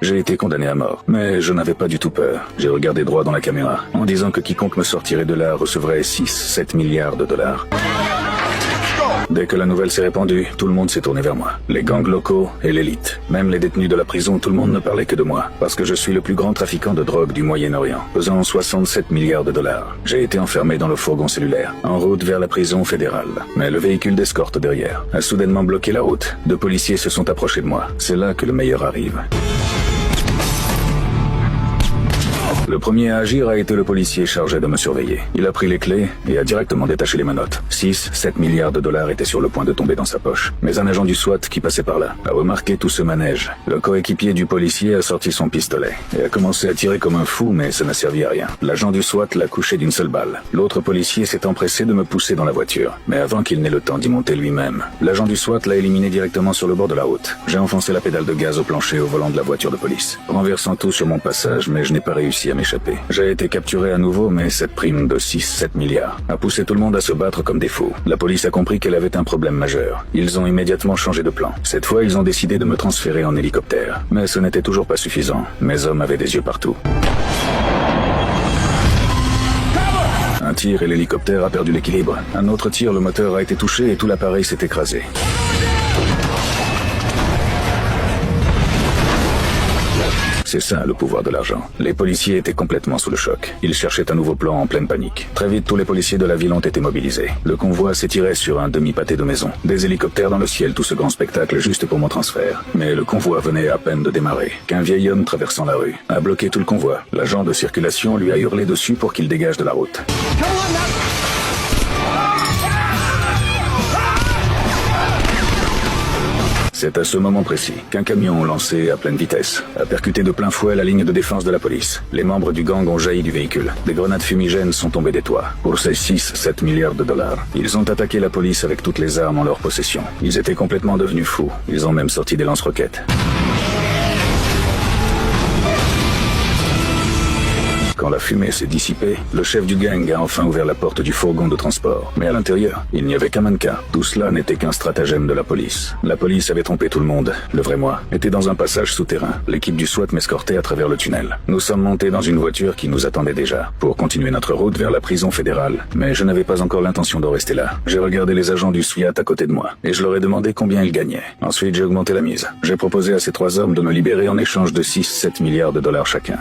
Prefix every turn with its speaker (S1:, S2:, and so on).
S1: J'ai été condamné à mort, mais je n'avais pas du tout peur. J'ai regardé droit dans la caméra, en disant que quiconque me sortirait de là recevrait 6-7 milliards de dollars. Dès que la nouvelle s'est répandue, tout le monde s'est tourné vers moi. Les gangs locaux et l'élite. Même les détenus de la prison, tout le monde ne parlait que de moi. Parce que je suis le plus grand trafiquant de drogue du Moyen-Orient, pesant 67 milliards de dollars. J'ai été enfermé dans le fourgon cellulaire, en route vers la prison fédérale. Mais le véhicule d'escorte derrière a soudainement bloqué la route. 2 policiers se sont approchés de moi. C'est là que le meilleur arrive. Le premier à agir a été le policier chargé de me surveiller. Il a pris les clés et a directement détaché les menottes. 6-7 milliards de dollars étaient sur le point de tomber dans sa poche. Mais un agent du SWAT qui passait par là a remarqué tout ce manège. Le coéquipier du policier a sorti son pistolet et a commencé à tirer comme un fou, mais ça n'a servi à rien. L'agent du SWAT l'a couché d'une seule balle. L'autre policier s'est empressé de me pousser dans la voiture. Mais avant qu'il n'ait le temps d'y monter lui-même, l'agent du SWAT l'a éliminé directement sur le bord de la route. J'ai enfoncé la pédale de gaz au plancher au volant de la voiture de police, renversant tout sur mon passage, mais je n'ai pas réussi à m'échapper. J'ai été capturé à nouveau, mais cette prime de 6-7 milliards a poussé tout le monde à se battre comme des fous. La police a compris qu'elle avait un problème majeur. Ils ont immédiatement changé de plan. Cette fois, ils ont décidé de me transférer en hélicoptère. Mais ce n'était toujours pas suffisant. Mes hommes avaient des yeux partout. Un tir et l'hélicoptère a perdu l'équilibre. Un autre tir, le moteur a été touché et tout l'appareil s'est écrasé. C'est ça, le pouvoir de l'argent. Les policiers étaient complètement sous le choc. Ils cherchaient un nouveau plan en pleine panique. Très vite, tous les policiers de la ville ont été mobilisés. Le convoi s'étirait sur un demi-pâté de maison. Des hélicoptères dans le ciel, tout ce grand spectacle juste pour mon transfert. Mais le convoi venait à peine de démarrer, qu'un vieil homme traversant la rue a bloqué tout le convoi. L'agent de circulation lui a hurlé dessus pour qu'il dégage de la route. C'est à ce moment précis qu'un camion lancé à pleine vitesse a percuté de plein fouet la ligne de défense de la police. Les membres du gang ont jailli du véhicule. Des grenades fumigènes sont tombées des toits. Pour ces 6-7 milliards de dollars, ils ont attaqué la police avec toutes les armes en leur possession. Ils étaient complètement devenus fous. Ils ont même sorti des lance-roquettes. Quand la fumée s'est dissipée, le chef du gang a enfin ouvert la porte du fourgon de transport. Mais à l'intérieur, il n'y avait qu'un mannequin. Tout cela n'était qu'un stratagème de la police. La police avait trompé tout le monde. Le vrai moi était dans un passage souterrain. L'équipe du SWAT m'escortait à travers le tunnel. Nous sommes montés dans une voiture qui nous attendait déjà, pour continuer notre route vers la prison fédérale. Mais je n'avais pas encore l'intention de rester là. J'ai regardé les agents du SWAT à côté de moi, et je leur ai demandé combien ils gagnaient. Ensuite, j'ai augmenté la mise. J'ai proposé à ces 3 hommes de me libérer en échange de 6-7 milliards de dollars chacun.